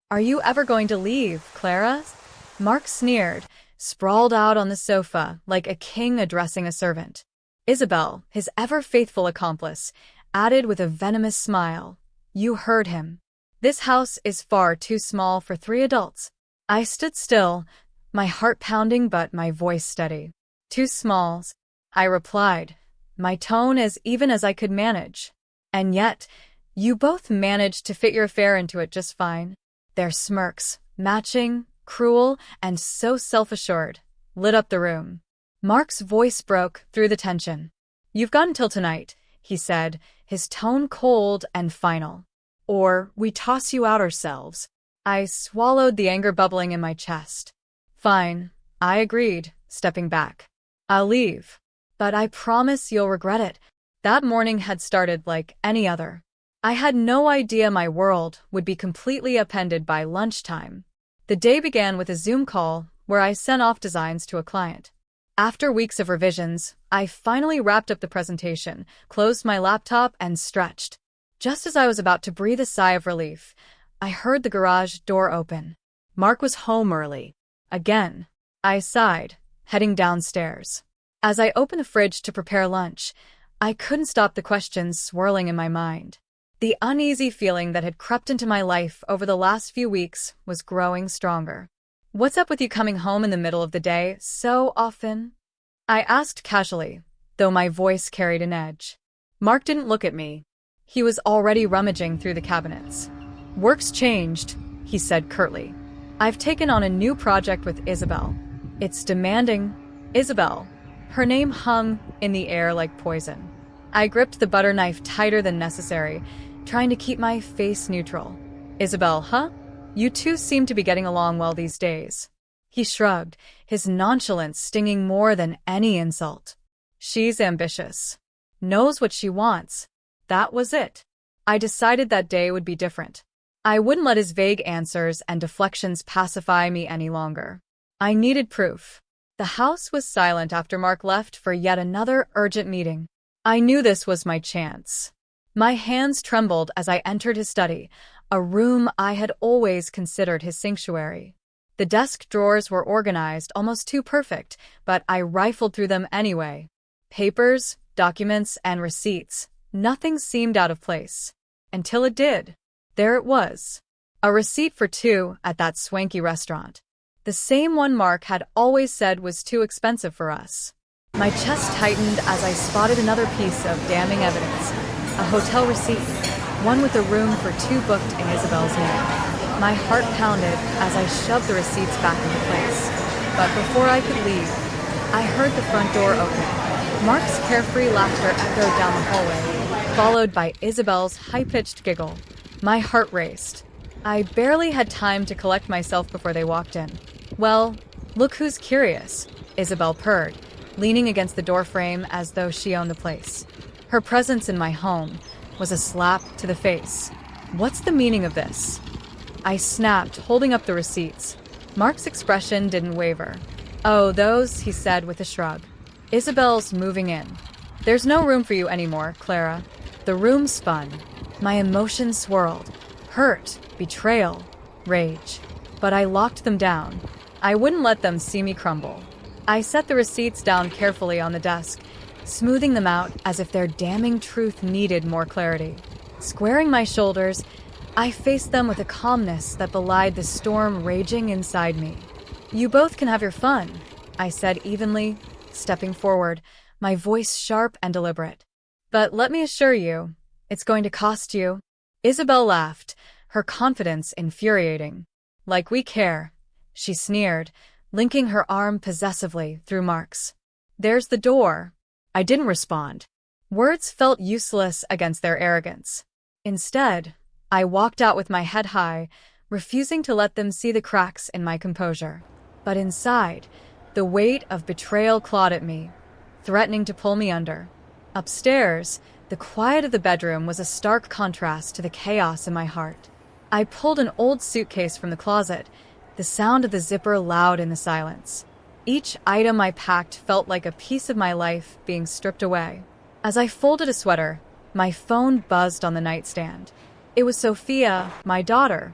Are you ever going to leave, Clara? Mark sneered, sprawled out on the sofa like a king addressing a servant. Isabel, his ever-faithful accomplice, added with a venomous smile. You heard him. This house is far too small for 3 adults. I stood still, my heart pounding but my voice steady. 2 smalls, I replied, my tone as even as I could manage. And yet, you both managed to fit your affair into it just fine. Their smirks, matching, cruel, and so self-assured, lit up the room. Mark's voice broke through the tension. You've got until tonight, he said, his tone cold and final. Or we toss you out ourselves. I swallowed the anger bubbling in my chest. Fine, I agreed, stepping back. I'll leave. But I promise you'll regret it. That morning had started like any other. I had no idea my world would be completely upended by lunchtime. The day began with a Zoom call where I sent off designs to a client. After weeks of revisions, I finally wrapped up the presentation, closed my laptop, and stretched. Just as I was about to breathe a sigh of relief, I heard the garage door open. Mark was home early. Again. I sighed, heading downstairs. As I opened the fridge to prepare lunch, I couldn't stop the questions swirling in my mind. The uneasy feeling that had crept into my life over the last few weeks was growing stronger. What's up with you coming home in the middle of the day so often? I asked casually, though my voice carried an edge. Mark didn't look at me. He was already rummaging through the cabinets. Work's changed, he said curtly. I've taken on a new project with Isabel. It's demanding. Isabel. Her name hung in the air like poison. I gripped the butter knife tighter than necessary, trying to keep my face neutral. Isabel, huh? You two seem to be getting along well these days. He shrugged, his nonchalance stinging more than any insult. She's ambitious. Knows what she wants. That was it. I decided that day would be different. I wouldn't let his vague answers and deflections pacify me any longer. I needed proof. The house was silent after Mark left for yet another urgent meeting. I knew this was my chance. My hands trembled as I entered his study, a room I had always considered his sanctuary. The desk drawers were organized almost too perfect, but I rifled through them anyway. Papers, documents, and receipts. Nothing seemed out of place. Until it did. There it was. A receipt for 2 at that swanky restaurant. The same one Mark had always said was too expensive for us. My chest tightened as I spotted another piece of damning evidence. A hotel receipt, one with a room for 2 booked in Isabel's name. My heart pounded as I shoved the receipts back into place. But before I could leave, I heard the front door open. Mark's carefree laughter echoed down the hallway, followed by Isabel's high-pitched giggle. My heart raced. I barely had time to collect myself before they walked in. Well, look who's curious, Isabel purred, leaning against the doorframe as though she owned the place. Her presence in my home was a slap to the face. What's the meaning of this? I snapped, holding up the receipts. Mark's expression didn't waver. Oh, those, he said with a shrug. Isabel's moving in. There's no room for you anymore, Clara. The room spun. My emotions swirled. Hurt, betrayal, rage. But I locked them down. I wouldn't let them see me crumble. I set the receipts down carefully on the desk, smoothing them out as if their damning truth needed more clarity. Squaring my shoulders, I faced them with a calmness that belied the storm raging inside me. You both can have your fun, I said evenly, stepping forward, my voice sharp and deliberate. But let me assure you, it's going to cost you. Isabel laughed, her confidence infuriating. Like we care, she sneered, linking her arm possessively through Mark's. There's the door. I didn't respond. Words felt useless against their arrogance. Instead, I walked out with my head high, refusing to let them see the cracks in my composure. But inside, the weight of betrayal clawed at me, threatening to pull me under. Upstairs, the quiet of the bedroom was a stark contrast to the chaos in my heart. I pulled an old suitcase from the closet, the sound of the zipper loud in the silence. Each item I packed felt like a piece of my life being stripped away. As I folded a sweater, my phone buzzed on the nightstand. It was Sophia, my daughter,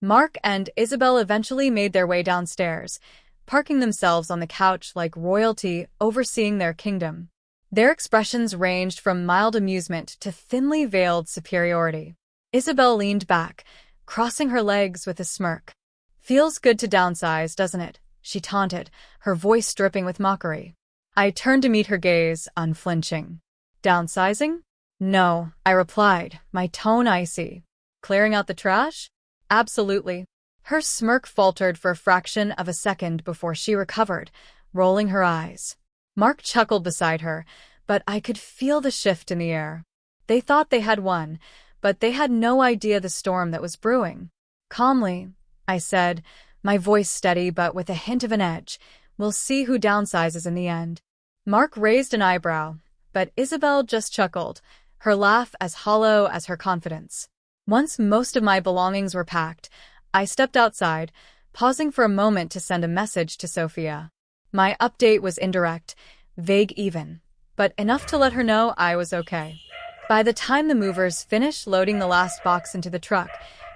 Mark and Isabel eventually made their way downstairs, parking themselves on the couch like royalty overseeing their kingdom. Their expressions ranged from mild amusement to thinly veiled superiority. Isabel leaned back, crossing her legs with a smirk. "Feels good to downsize, doesn't it?" she taunted, her voice dripping with mockery. I turned to meet her gaze, unflinching. "Downsizing?" "No," I replied, my tone icy. "Clearing out the trash?" "Absolutely." Her smirk faltered for a fraction of a second before she recovered, rolling her eyes. Mark chuckled beside her, but I could feel the shift in the air. They thought they had won, but they had no idea the storm that was brewing. Calmly, I said, my voice steady but with a hint of an edge, "We'll see who downsizes in the end." Mark raised an eyebrow, but Isabel just chuckled, her laugh as hollow as her confidence. Once most of my belongings were packed, I stepped outside, pausing for a moment to send a message to Sophia. My update was indirect, vague even, but enough to let her know I was okay. By the time the movers finished loading the last box into the truck,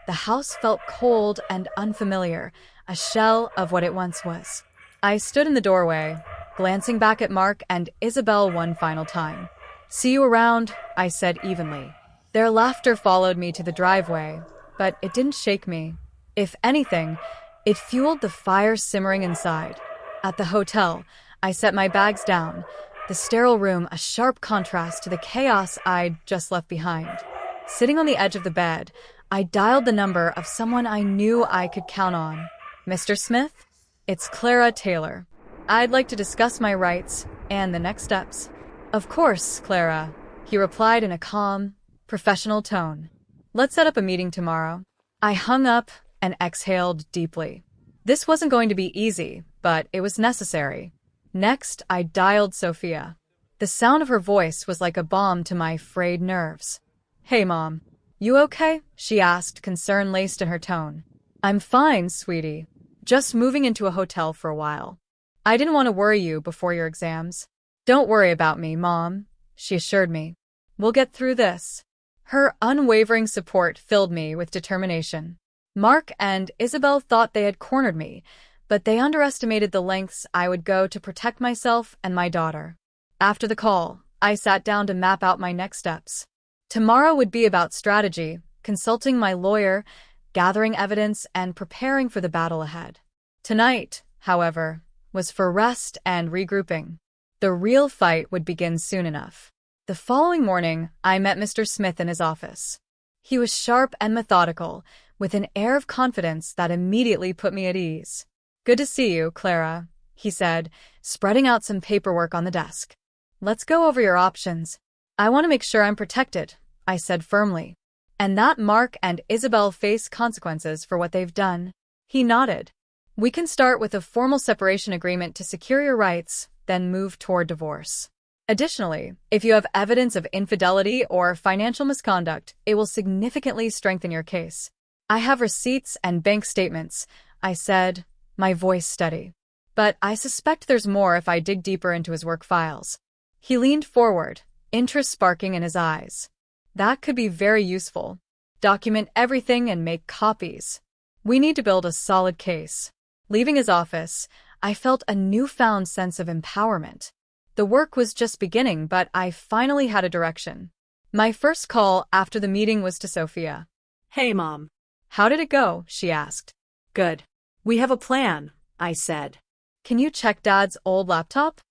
the house felt cold and unfamiliar, a shell of what it once was. I stood in the doorway, glancing back at Mark and Isabel one final time. "See you around," I said evenly. Their laughter followed me to the driveway, but it didn't shake me. If anything, it fueled the fire simmering inside. At the hotel, I set my bags down, the sterile room a sharp contrast to the chaos I'd just left behind. Sitting on the edge of the bed, I dialed the number of someone I knew I could count on. "Mr. Smith? It's Clara Taylor. I'd like to discuss my rights and the next steps." "Of course, Clara," he replied in a calm, professional tone. "Let's set up a meeting tomorrow." I hung up and exhaled deeply. This wasn't going to be easy, but it was necessary. Next, I dialed Sophia. The sound of her voice was like a balm to my frayed nerves. "Hey, Mom. You okay?" she asked, concern laced in her tone. "I'm fine, sweetie. Just moving into a hotel for a while. I didn't want to worry you before your exams." "Don't worry about me, Mom," she assured me. "We'll get through this." Her unwavering support filled me with determination. Mark and Isabel thought they had cornered me, but they underestimated the lengths I would go to protect myself and my daughter. After the call, I sat down to map out my next steps. Tomorrow would be about strategy, consulting my lawyer, gathering evidence, and preparing for the battle ahead. Tonight, however, was for rest and regrouping. The real fight would begin soon enough. The following morning, I met Mr. Smith in his office. He was sharp and methodical, with an air of confidence that immediately put me at ease. "Good to see you, Clara," he said, spreading out some paperwork on the desk. "Let's go over your options." "I want to make sure I'm protected," I said firmly. "And that Mark and Isabel face consequences for what they've done." He nodded. "We can start with a formal separation agreement to secure your rights, then move toward divorce. Additionally, if you have evidence of infidelity or financial misconduct, it will significantly strengthen your case." "I have receipts and bank statements," I said, my voice steady. "But I suspect there's more if I dig deeper into his work files." He leaned forward, interest sparking in his eyes. "That could be very useful. Document everything and make copies. We need to build a solid case." Leaving his office, I felt a newfound sense of empowerment. The work was just beginning, but I finally had a direction. My first call after the meeting was to Sophia. "Hey, Mom. "How did it go?" she asked. "Good. We have a plan," I said. "Can you check Dad's old laptop?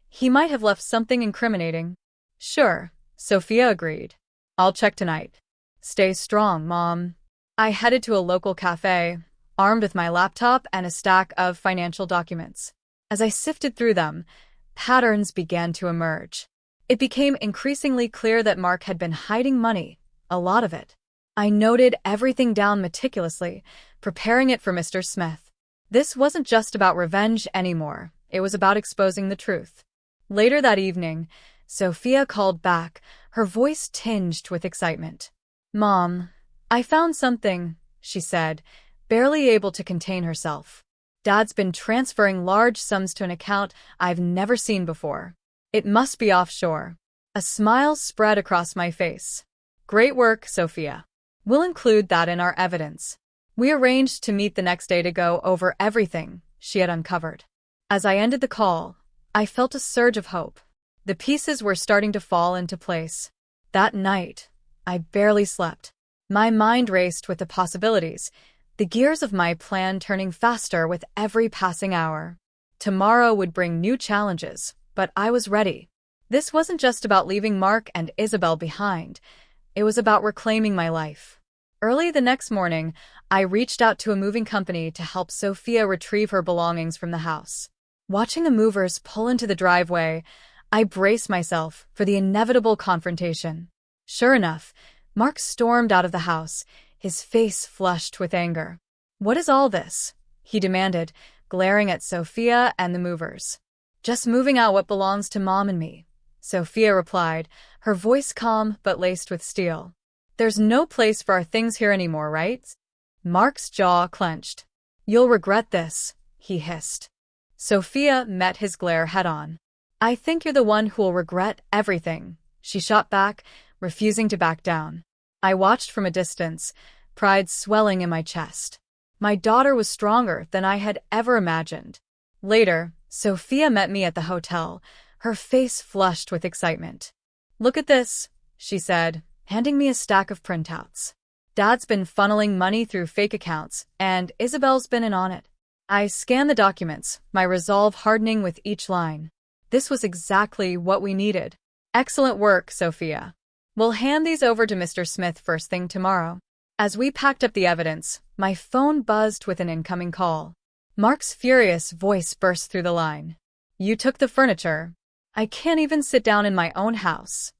He might have left something incriminating." "Sure," Sophia agreed. "I'll check tonight." "Stay strong, Mom." I headed to a local cafe, armed with my laptop and a stack of financial documents. As I sifted through them, patterns began to emerge. It became increasingly clear that Mark had been hiding money, a lot of it. I noted everything down meticulously, preparing it for Mr. Smith. This wasn't just about revenge anymore, it was about exposing the truth. Later that evening, Sophia called back, her voice tinged with excitement. "Mom, I found something," she said, barely able to contain herself. "Dad's been transferring large sums to an account I've never seen before. It must be offshore." A smile spread across my face. "Great work, Sophia. We'll include that in our evidence." We arranged to meet the next day to go over everything she had uncovered. As I ended the call, I felt a surge of hope. The pieces were starting to fall into place. That night, I barely slept. My mind raced with the possibilities, the gears of my plan turning faster with every passing hour. Tomorrow would bring new challenges, but I was ready. This wasn't just about leaving Mark and Isabel behind. It was about reclaiming my life. Early the next morning, I reached out to a moving company to help Sophia retrieve her belongings from the house. Watching the movers pull into the driveway, I braced myself for the inevitable confrontation. Sure enough, Mark stormed out of the house, his face flushed with anger. "What is all this?" he demanded, glaring at Sophia and the movers. "Just moving out what belongs to Mom and me," Sophia replied, her voice calm but laced with steel. "There's no place for our things here anymore, right?" Mark's jaw clenched. "You'll regret this," he hissed. Sophia met his glare head-on. "I think you're the one who'll regret everything," she shot back, refusing to back down. I watched from a distance, pride swelling in my chest. My daughter was stronger than I had ever imagined. Later, Sophia met me at the hotel, her face flushed with excitement. "Look at this," she said, handing me a stack of printouts. "Dad's been funneling money through fake accounts, and Isabel's been in on it." I scanned the documents, my resolve hardening with each line. This was exactly what we needed. "Excellent work, Sophia. We'll hand these over to Mr. Smith first thing tomorrow." As we packed up the evidence, my phone buzzed with an incoming call. Mark's furious voice burst through the line. "You took the furniture. I can't even sit down in my own house."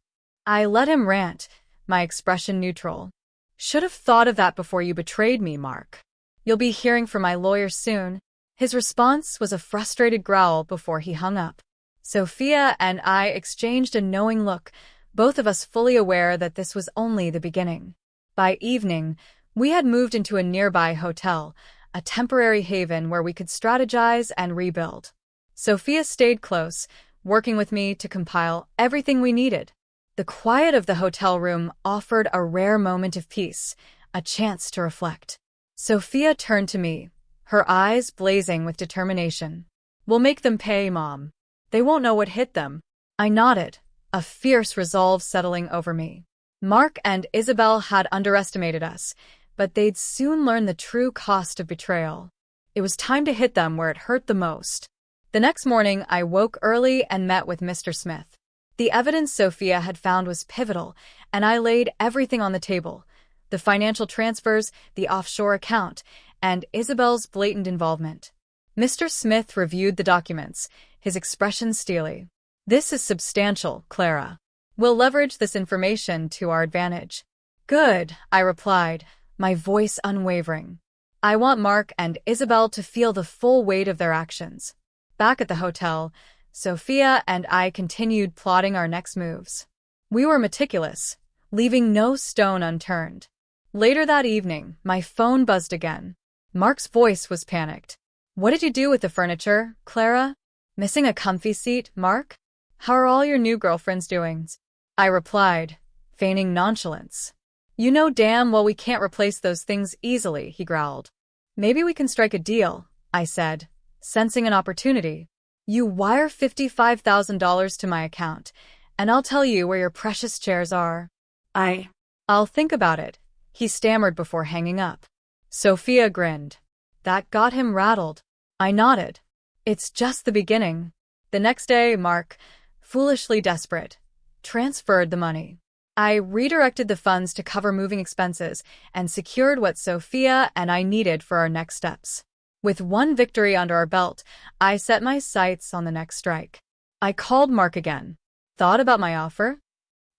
I let him rant, my expression neutral. "Should have thought of that before you betrayed me, Mark. You'll be hearing from my lawyer soon." His response was a frustrated growl before he hung up. Sophia and I exchanged a knowing look, both of us fully aware that this was only the beginning. By evening, we had moved into a nearby hotel, a temporary haven where we could strategize and rebuild. Sophia stayed close, working with me to compile everything we needed. The quiet of the hotel room offered a rare moment of peace, a chance to reflect. Sophia turned to me, her eyes blazing with determination. "We'll make them pay, Mom. They won't know what hit them." I nodded, a fierce resolve settling over me. Mark and Isabel had underestimated us, but they'd soon learn the true cost of betrayal. It was time to hit them where it hurt the most. The next morning, I woke early and met with Mr. Smith. The evidence Sophia had found was pivotal, and I laid everything on the table: the financial transfers, the offshore account, and Isabel's blatant involvement. Mr. Smith reviewed the documents, his expression steely. "This is substantial, Clara. We'll leverage this information to our advantage." "Good," I replied, my voice unwavering. "I want Mark and Isabel to feel the full weight of their actions." Back at the hotel, Sophia and I continued plotting our next moves. We were meticulous, leaving no stone unturned. Later that evening, my phone buzzed again. Mark's voice was panicked. "What did you do with the furniture, Clara? Missing a comfy seat, Mark? How are all your new girlfriends doing?" I replied, feigning nonchalance. "You know damn well we can't replace those things easily," he growled. "Maybe we can strike a deal," I said, sensing an opportunity. "You wire $55,000 to my account, and I'll tell you where your precious chairs are." I'll think about it," he stammered before hanging up. Sophia grinned. That got him rattled. I nodded. "It's just the beginning." The next day, Mark, foolishly desperate, transferred the money. I redirected the funds to cover moving expenses and secured what Sophia and I needed for our next steps. With one victory under our belt, I set my sights on the next strike. I called Mark again. "Thought about my offer?"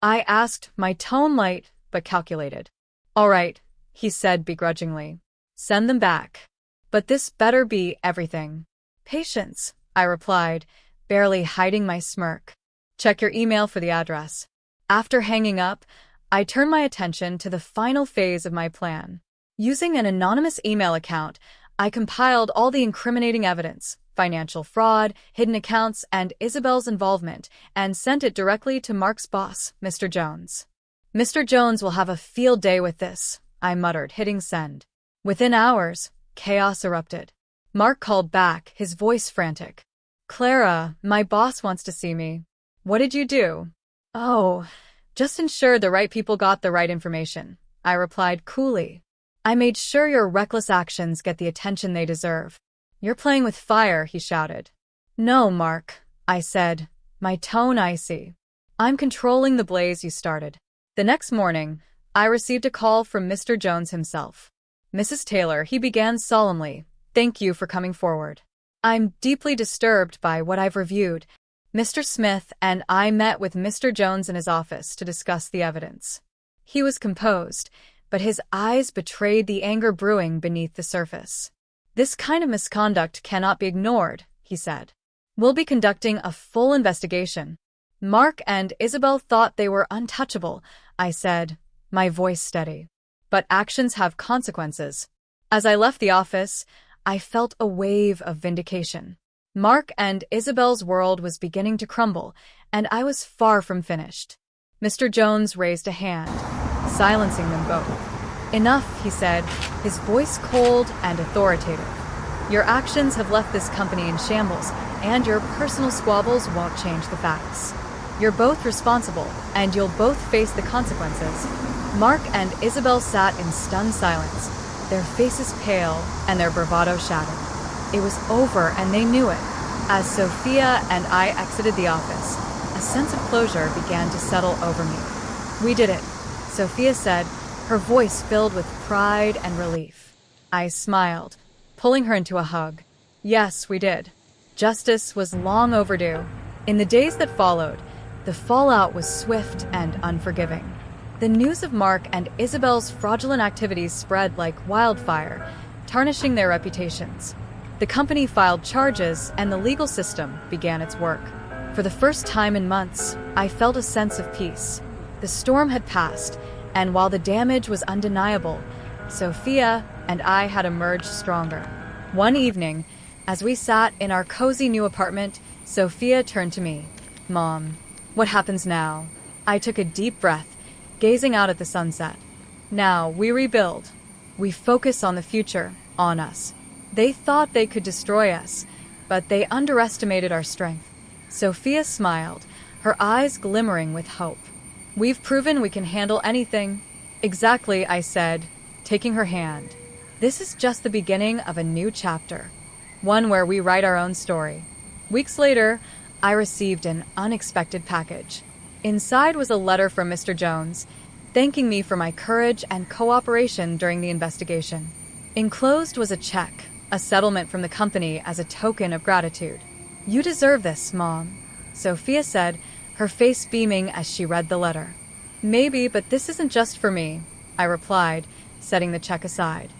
I asked, my tone light but calculated. "All right," he said begrudgingly. "Send them back. But this better be everything." "Patience," I replied, barely hiding my smirk. "Check your email for the address." After hanging up, I turned my attention to the final phase of my plan. Using an anonymous email account, I compiled all the incriminating evidence, financial fraud, hidden accounts, and Isabel's involvement, and sent it directly to Mark's boss, Mr. Jones. "Mr. Jones will have a field day with this," I muttered, hitting send. Within hours, chaos erupted. Mark called back, his voice frantic. Clara, my boss wants to see me. What did you do? Oh, just ensured the right people got the right information, I replied coolly. I made sure your reckless actions get the attention they deserve. You're playing with fire, he shouted. No, Mark, I said, my tone icy. I'm controlling the blaze you started. The next morning, I received a call from Mr. Jones himself. Mrs. Taylor, he began solemnly, thank you for coming forward. I'm deeply disturbed by what I've reviewed. Mr. Smith and I met with Mr. Jones in his office to discuss the evidence. He was composed, but his eyes betrayed the anger brewing beneath the surface. This kind of misconduct cannot be ignored, he said. We'll be conducting a full investigation. Mark and Isabel thought they were untouchable, I said, my voice steady. But actions have consequences. As I left the office, I felt a wave of vindication. Mark and Isabel's world was beginning to crumble, and I was far from finished. Mr. Jones raised a hand, silencing them both. Enough, he said, his voice cold and authoritative. Your actions have left this company in shambles, and your personal squabbles won't change the facts. You're both responsible, and you'll both face the consequences. Mark and Isabel sat in stunned silence, their faces pale and their bravado shattered. It was over, and they knew it. As Sophia and I exited the office, a sense of closure began to settle over me. We did it, Sophia said, her voice filled with pride and relief. I smiled, pulling her into a hug. Yes, we did. Justice was long overdue. In the days that followed, the fallout was swift and unforgiving. The news of Mark and Isabel's fraudulent activities spread like wildfire, tarnishing their reputations. The company filed charges, and the legal system began its work. For the first time in months, I felt a sense of peace. The storm had passed, and while the damage was undeniable, Sophia and I had emerged stronger. One evening, as we sat in our cozy new apartment, Sophia turned to me. Mom, what happens now? I took a deep breath, gazing out at the sunset. Now, we rebuild. We focus on the future, on us. They thought they could destroy us, but they underestimated our strength. Sophia smiled, her eyes glimmering with hope. We've proven we can handle anything. Exactly, I said, taking her hand. This is just the beginning of a new chapter, one where we write our own story. Weeks later, I received an unexpected package. Inside was a letter from Mr. Jones, thanking me for my courage and cooperation during the investigation. Enclosed was a check, a settlement from the company as a token of gratitude. You deserve this, Mom, Sophia said, her face beaming as she read the letter. Maybe, but this isn't just for me, I replied, setting the check aside.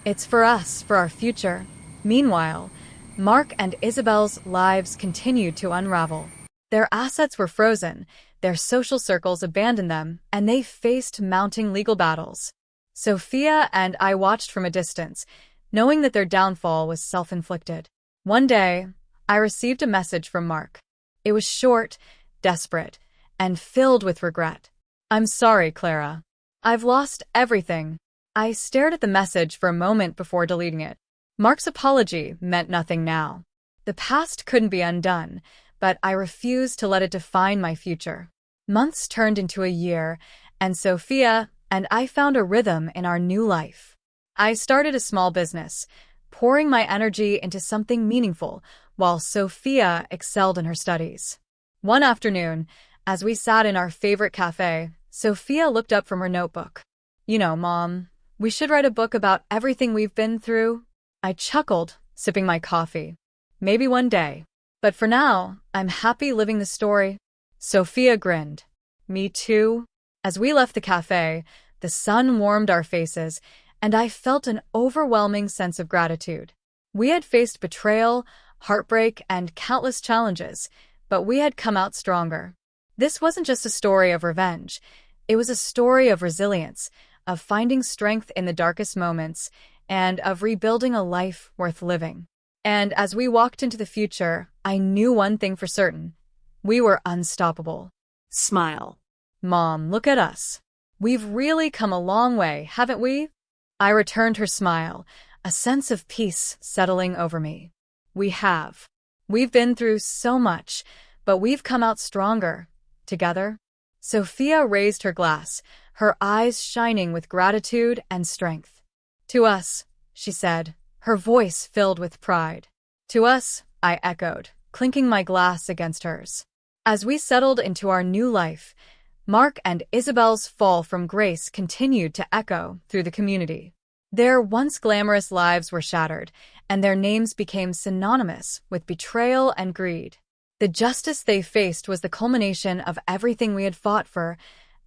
It's for us, for our future. Meanwhile, Mark and Isabel's lives continued to unravel. Their assets were frozen, their social circles abandoned them, and they faced mounting legal battles. Sophia and I watched from a distance, knowing that their downfall was self-inflicted. One day, I received a message from Mark. It was short, desperate, and filled with regret. I'm sorry, Clara. I've lost everything. I stared at the message for a moment before deleting it. Mark's apology meant nothing now. The past couldn't be undone, but I refused to let it define my future. Months turned into a year, and Sophia and I found a rhythm in our new life. I started a small business, pouring my energy into something meaningful, while Sophia excelled in her studies. One afternoon, as we sat in our favorite cafe, Sophia looked up from her notebook. You know, Mom, we should write a book about everything we've been through. I chuckled, sipping my coffee. Maybe one day. But for now, I'm happy living the story. Sophia grinned. Me too. As we left the cafe, the sun warmed our faces, and I felt an overwhelming sense of gratitude. We had faced betrayal, heartbreak, and countless challenges, but we had come out stronger. This wasn't just a story of revenge. It was a story of resilience, of finding strength in the darkest moments, and of rebuilding a life worth living. And as we walked into the future, I knew one thing for certain. We were unstoppable. Smile. Mom, look at us. We've really come a long way, haven't we? I returned her smile, a sense of peace settling over me. We have. We've been through so much, but we've come out stronger. Together? Sophia raised her glass, her eyes shining with gratitude and strength. To us, she said, her voice filled with pride. To us, I echoed, clinking my glass against hers. As we settled into our new life, Mark and Isabel's fall from grace continued to echo through the community. Their once glamorous lives were shattered, and their names became synonymous with betrayal and greed. The justice they faced was the culmination of everything we had fought for,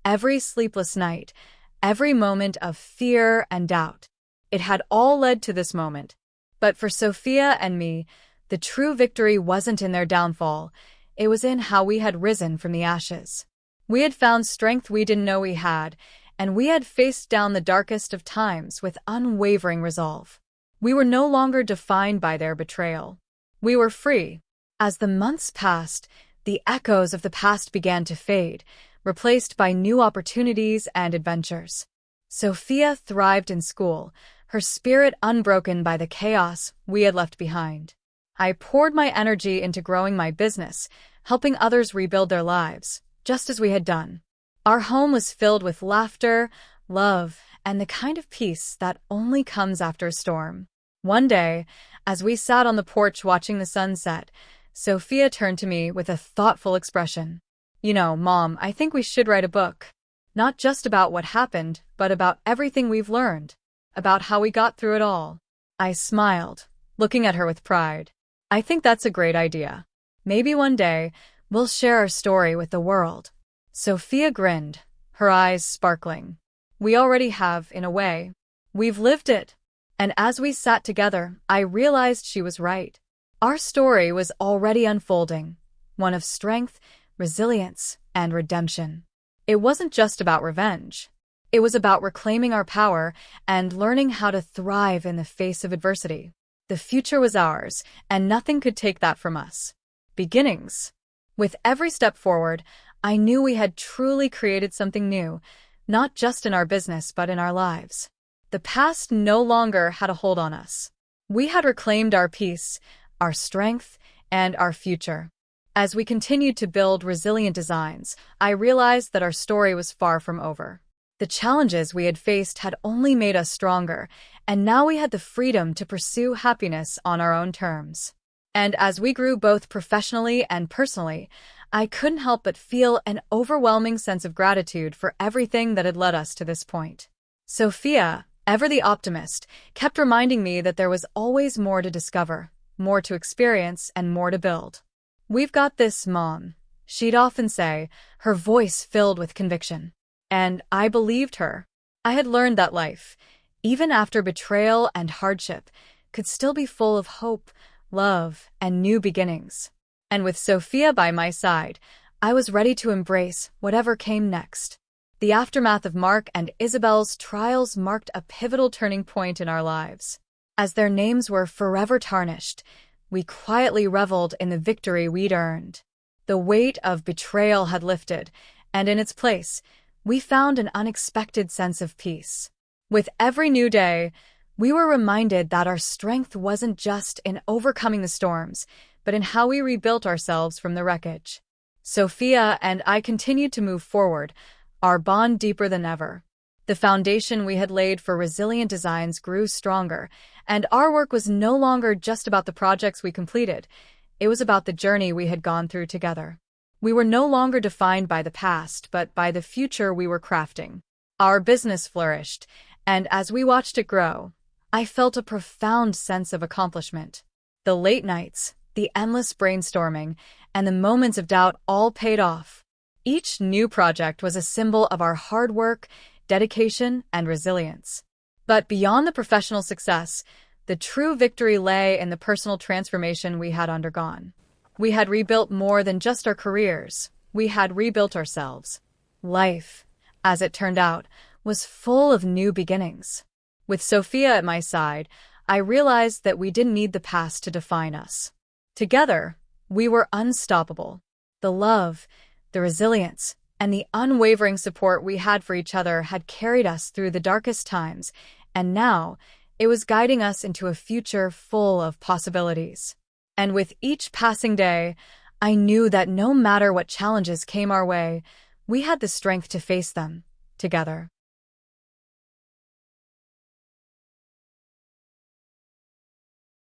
every sleepless night, every moment of fear and doubt. It had all led to this moment. But for Sophia and me, the true victory wasn't in their downfall. It was in how we had risen from the ashes. We had found strength we didn't know we had, and we had faced down the darkest of times with unwavering resolve. We were no longer defined by their betrayal. We were free. As the months passed, the echoes of the past began to fade, replaced by new opportunities and adventures. Sophia thrived in school, her spirit unbroken by the chaos we had left behind. I poured my energy into growing my business, helping others rebuild their lives, just as we had done. Our home was filled with laughter, love, and the kind of peace that only comes after a storm. One day, as we sat on the porch watching the sunset, Sophia turned to me with a thoughtful expression. You know, Mom, I think we should write a book. Not just about what happened, but about everything we've learned. About how we got through it all. I smiled, looking at her with pride. I think that's a great idea. Maybe one day, we'll share our story with the world. Sophia grinned, her eyes sparkling. We already have, in a way. We've lived it. And as we sat together, I realized she was right. Our story was already unfolding, one of strength, resilience, and redemption. It wasn't just about revenge. It was about reclaiming our power and learning how to thrive in the face of adversity. The future was ours, and nothing could take that from us. Beginnings. With every step forward, I knew we had truly created something new, not just in our business but in our lives. The past no longer had a hold on us. We had reclaimed our peace, our strength, and our future. As we continued to build resilient designs, I realized that our story was far from over. The challenges we had faced had only made us stronger, and now we had the freedom to pursue happiness on our own terms. And as we grew both professionally and personally, I couldn't help but feel an overwhelming sense of gratitude for everything that had led us to this point. Sophia, ever the optimist, kept reminding me that there was always more to discover, more to experience, and more to build. We've got this, Mom, she'd often say, her voice filled with conviction. And I believed her. I had learned that life, even after betrayal and hardship, could still be full of hope, love, and new beginnings. And with Sophia by my side, I was ready to embrace whatever came next. The aftermath of Mark and Isabel's trials marked a pivotal turning point in our lives. As their names were forever tarnished, we quietly reveled in the victory we'd earned. The weight of betrayal had lifted, and in its place, we found an unexpected sense of peace. With every new day, we were reminded that our strength wasn't just in overcoming the storms, but in how we rebuilt ourselves from the wreckage. Sophia and I continued to move forward, our bond deeper than ever. The foundation we had laid for resilient designs grew stronger, and our work was no longer just about the projects we completed. It was about the journey we had gone through together. We were no longer defined by the past, but by the future we were crafting. Our business flourished, and as we watched it grow, I felt a profound sense of accomplishment. The late nights, the endless brainstorming, and the moments of doubt all paid off. Each new project was a symbol of our hard work, dedication, and resilience. But beyond the professional success, the true victory lay in the personal transformation we had undergone. We had rebuilt more than just our careers. We had rebuilt ourselves. Life, as it turned out, was full of new beginnings. With Sophia at my side, I realized that we didn't need the past to define us. Together, we were unstoppable. The love, the resilience, and the unwavering support we had for each other had carried us through the darkest times, And now, it was guiding us into a future full of possibilities. And with each passing day, I knew that no matter what challenges came our way, we had the strength to face them together.